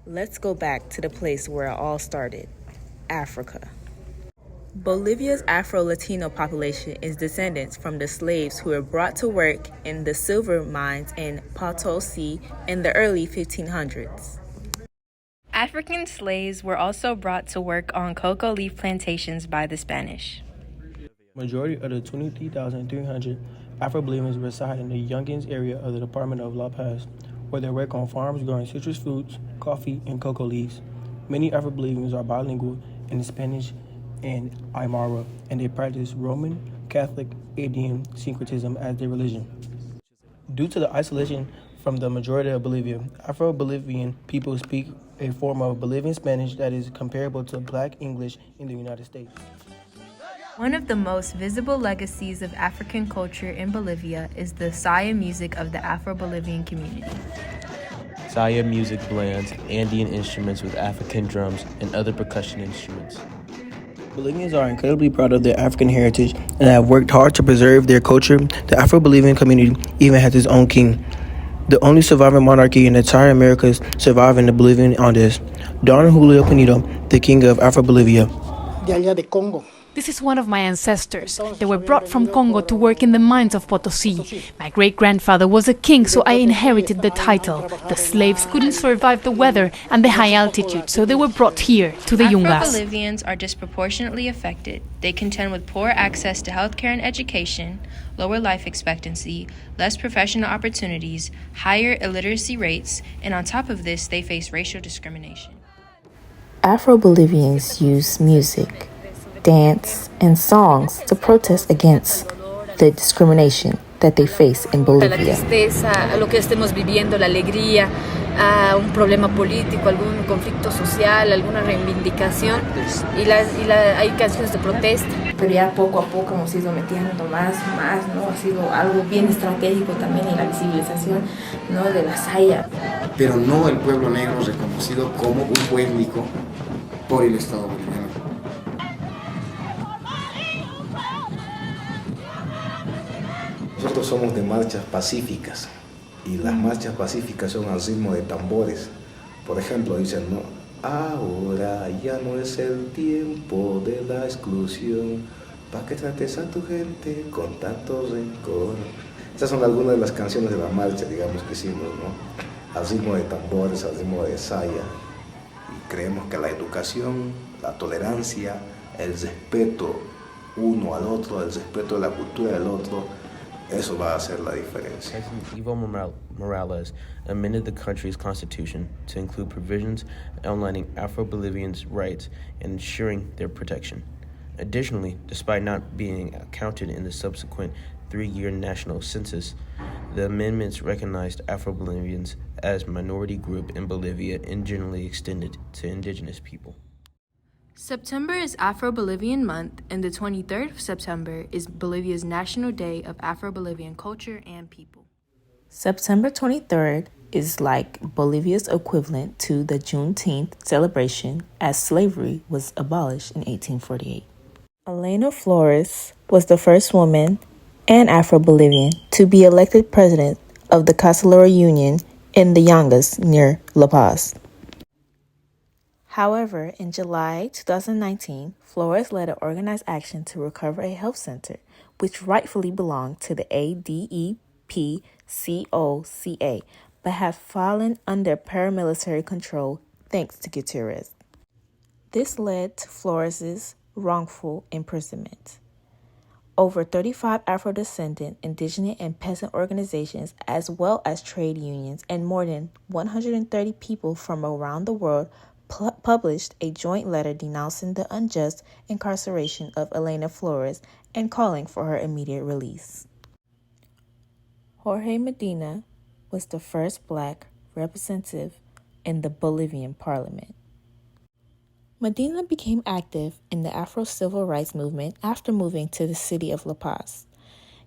Let's go back to the place where it all started, Africa. Bolivia's Afro-Latino population is descendants from the slaves who were brought to work in the silver mines in Potosi in the early 1500s. African slaves were also brought to work on cocoa leaf plantations by the Spanish. Majority of the 23,300 Afro-Bolivians reside in the Yungans area of the Department of La Paz, where they work on farms growing citrus fruits, coffee, and cocoa leaves. Many Afro-Bolivians are bilingual in Spanish and Aymara, and they practice Roman Catholic Indian syncretism as their religion. Due to the isolation from the majority of Bolivia, Afro-Bolivian people speak a form of Bolivian Spanish that is comparable to Black English in the United States. One of the most visible legacies of African culture in Bolivia is the Saya music of the Afro-Bolivian community. Saya music blends Andean instruments with African drums and other percussion instruments. Bolivians are incredibly proud of their African heritage and have worked hard to preserve their culture. The Afro-Bolivian community even has its own king. The only surviving monarchy in the entire Americas surviving the Bolivian Andes, Don Julio Pinedo, the king of Afro-Bolivia. De allá de Congo. This is one of my ancestors. They were brought from Congo to work in the mines of Potosi. My great-grandfather was a king, so I inherited the title. The slaves couldn't survive the weather and the high altitude, so they were brought here, to the Yungas. Afro-Bolivians are disproportionately affected. They contend with poor access to healthcare and education, lower life expectancy, less professional opportunities, higher illiteracy rates, and on top of this, they face racial discrimination. Afro-Bolivians use music, dance, and songs to protest against the discrimination that they face in Bolivia. La tristeza, a lo que estemos viviendo, la alegría, a un problema político, algún conflicto social, alguna reivindicación y hay canciones de protesta. Pero ya poco a poco hemos ido metiendo más, ¿no? Ha sido algo bien estratégico también en la visibilización, ¿no? De la saya. Pero no el pueblo negro reconocido como un pueblo único por el Estado boliviano. Nosotros somos de marchas pacíficas y las marchas pacíficas son al ritmo de tambores. Por ejemplo, dicen, ¿no? Ahora ya no es el tiempo de la exclusión, ¿para qué trates a tu gente con tanto rencor? Estas son algunas de las canciones de la marcha, digamos que hicimos, ¿no? Al ritmo de tambores, al ritmo de saya. Y creemos que la educación, la tolerancia, el respeto uno al otro, el respeto de la cultura del otro, eso va a hacer la diferencia. President Evo Morales amended the country's constitution to include provisions outlining Afro-Bolivians' rights and ensuring their protection. Additionally, despite not being counted in the subsequent 3-year national census, the amendments recognized Afro-Bolivians as a minority group in Bolivia and generally extended to indigenous people. September is Afro-Bolivian month, and the 23rd of September is Bolivia's National Day of Afro-Bolivian Culture and People. September 23rd is like Bolivia's equivalent to the Juneteenth celebration, as slavery was abolished in 1848. Elena Flores was the first woman and Afro-Bolivian to be elected president of the Castellora Union in the Yungas near La Paz. However, in July 2019, Flores led an organized action to recover a health center, which rightfully belonged to the ADEPCOCA, but have fallen under paramilitary control thanks to Gutierrez. This led to Flores' wrongful imprisonment. Over 35 Afro-descendant, indigenous, and peasant organizations, as well as trade unions, and more than 130 people from around the world published a joint letter denouncing the unjust incarceration of Elena Flores and calling for her immediate release. Jorge Medina was the first Black representative in the Bolivian parliament. Medina became active in the Afro civil rights movement after moving to the city of La Paz.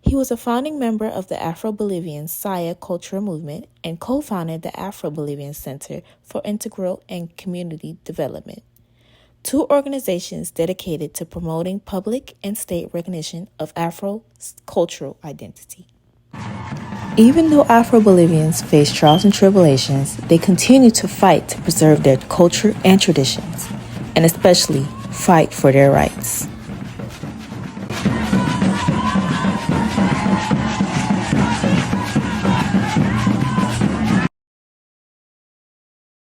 He was a founding member of the Afro-Bolivian Saya cultural movement and co-founded the Afro-Bolivian Center for Integral and Community Development, 2 organizations dedicated to promoting public and state recognition of Afro cultural identity. Even though Afro-Bolivians face trials and tribulations, they continue to fight to preserve their culture and traditions, and especially fight for their rights.